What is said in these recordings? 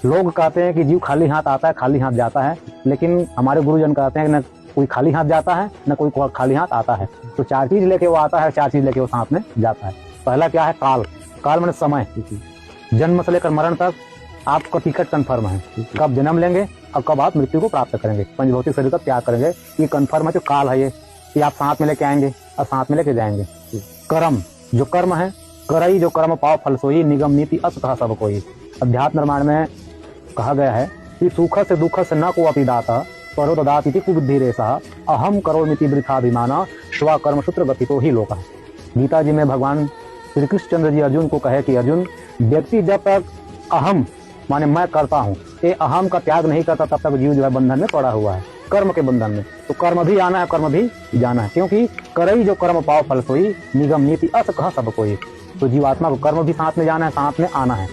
लोग कहते हैं कि जीव खाली हाथ आता है, खाली हाथ जाता है, लेकिन हमारे गुरुजन कहते हैं कि न कोई खाली हाथ जाता है, न कोई खाली हाथ आता है। तो 4 चीज लेके वो आता है, 4 चीज लेके वो साथ में जाता है। पहला क्या है? काल। काल माने समय। जन्म से लेकर मरण तक आपका टिकट कन्फर्म है, कब जन्म लेंगे और कब आप मृत्यु को प्राप्त करेंगे, पंचभौतिक शरीर का त्याग करेंगे, ये कन्फर्म है। जो काल है ये आप साथ में लेके आएंगे और साथ में लेके जाएंगे। कर्म, जो कर्म है, करई जो कर्म पाव फल सोई, निगम नीति अस कहा सब कोई। अध्यात्म निर्माण में कहा गया है कि सुख से दुख से न को अपि दाता, परो ददाति कुबुद्धि रेसा, अहम करोमिति वृथाभिमाना, स्वकर्म सूत्र गति तो ही लोका। गीता जी में भगवान श्री कृष्णचंद्र जी अर्जुन को कहे कि अर्जुन, व्यक्ति जब तक अहम माने मैं करता हूँ, ये अहम का त्याग नहीं करता, तब तक जीव जो है बंधन में पड़ा हुआ है, कर्म के बंधन में। तो कर्म भी आना है, कर्म भी जाना है, क्योंकि करई जो कर्म पाव फल सोई, निगम नीति अस कह सब कोई। तो जीवात्मा को कर्म भी साथ में जाना है, साथ में आना है।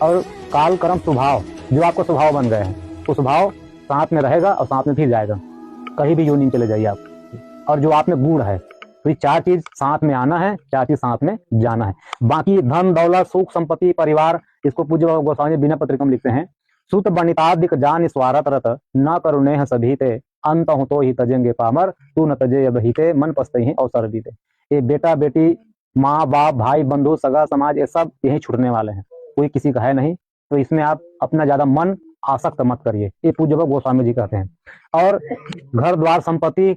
और काल कर्म स्वभाव, जो आपको स्वभाव बन गए हैं, वो स्वभाव साथ में रहेगा और साथ में फिर जाएगा, कहीं भी योनि चले जाइए आप। और जो आप में गुण है, तो ये 4 चीज साथ में आना है, 4 चीज साथ में जाना है। बाकी धन दौलत सुख संपत्ति परिवार, इसको पूज्य बाबा गोस्वामी बिना पत्रिका में लिखते हैं, सुत बनितादिक जान स्वारत रत, न करुणे सभीते, अंत हो तो ही तजेंगे पामर, तू न तजे बहीते, मन पछते ही अवसर बीते। ये बेटा बेटी, माँ बाप भाई बंधु सगा समाज, ये सब यही छूटने वाले हैं, कोई किसी का है नहीं। तो इसमें आप अपना ज्यादा मन आसक्त मत करिए, ये पूज्य बाबा गोस्वामी जी कहते हैं। और घर द्वार संपत्ति,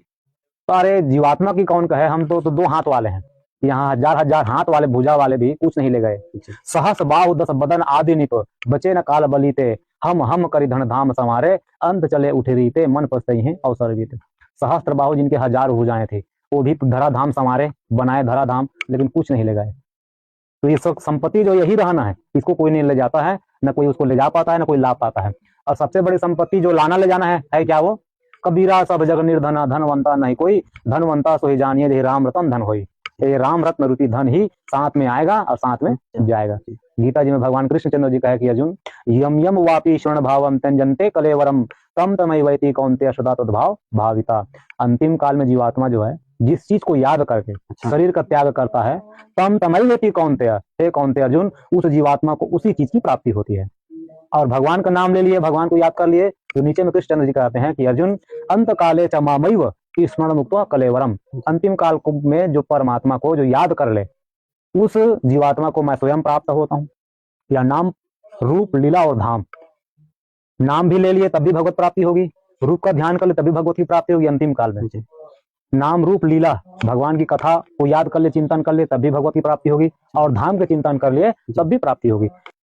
अरे जीवात्मा की कौन कहे, हम तो 2 हाथ वाले हैं, यहाँ हजार हजार हाथ वाले भुजा वाले भी कुछ नहीं ले गए। सहस बाहु 10 बदन आदि निप, बचे न काल बलीते, हम करी धन धाम संवारे, अंत चले उठे रीते, मन पछते हैं अवसर बीते। सहस्त्र बाहु जिनके 1000 भुजाएं थी, वो भी धराधाम संवारे, बनाए धराधाम, लेकिन कुछ नहीं ले गए। तो ये सब संपत्ति जो यही रहना है, इसको कोई नहीं ले जाता है, न कोई उसको ले जा पाता है, न कोई ला पाता है। और सबसे बड़ी संपत्ति जो लाना ले जाना है क्या? वो कबीरा सब जग निर्धना, धनवंता नहीं कोई, धनवंता सोई जानिए रे राम रतन धन होई। ये राम रत्न रूपी धन ही साथ में आएगा और साथ में जाएगा। गीता जी में भगवान कृष्णचंद्र जी कहे कि अर्जुन, यम यम वापी स्वर्ण भावम त्यजन्ते कलेवरम, तम तमैवैति कौन्तेय सदा तद्भाव भाविता। अंतिम काल में जीवात्मा जो है, जिस चीज को याद करके शरीर का त्याग करता है, तम तमैवैति कौन्तेय, हे कौन्तेय अर्जुन, उस जीवात्मा को उसी चीज की प्राप्ति होती है। और भगवान का नाम ले लिए, भगवान को याद कर लिए, तो नीचे में कृष्णचंद्र जी कहते हैं कि अर्जुन, अंत काले च मामैव स्मरण मुक्त्वा कलेवरम। अंतिम काल में जो परमात्मा को जो याद कर ले, उस जीवात्मा को मैं स्वयं प्राप्त होता हूँ। या नाम रूप लीला और धाम, नाम भी ले लिए तब भी भगवत प्राप्ति होगी, रूप का ध्यान कर ले तभी भगवत की प्राप्ति होगी अंतिम काल में। नाम रूप लीला भगवान की कथा को याद कर ले, चिंतन कर ले, तब भी भगवत की प्राप्ति होगी, और धाम के चिंतन कर लिए तब भी प्राप्ति होगी।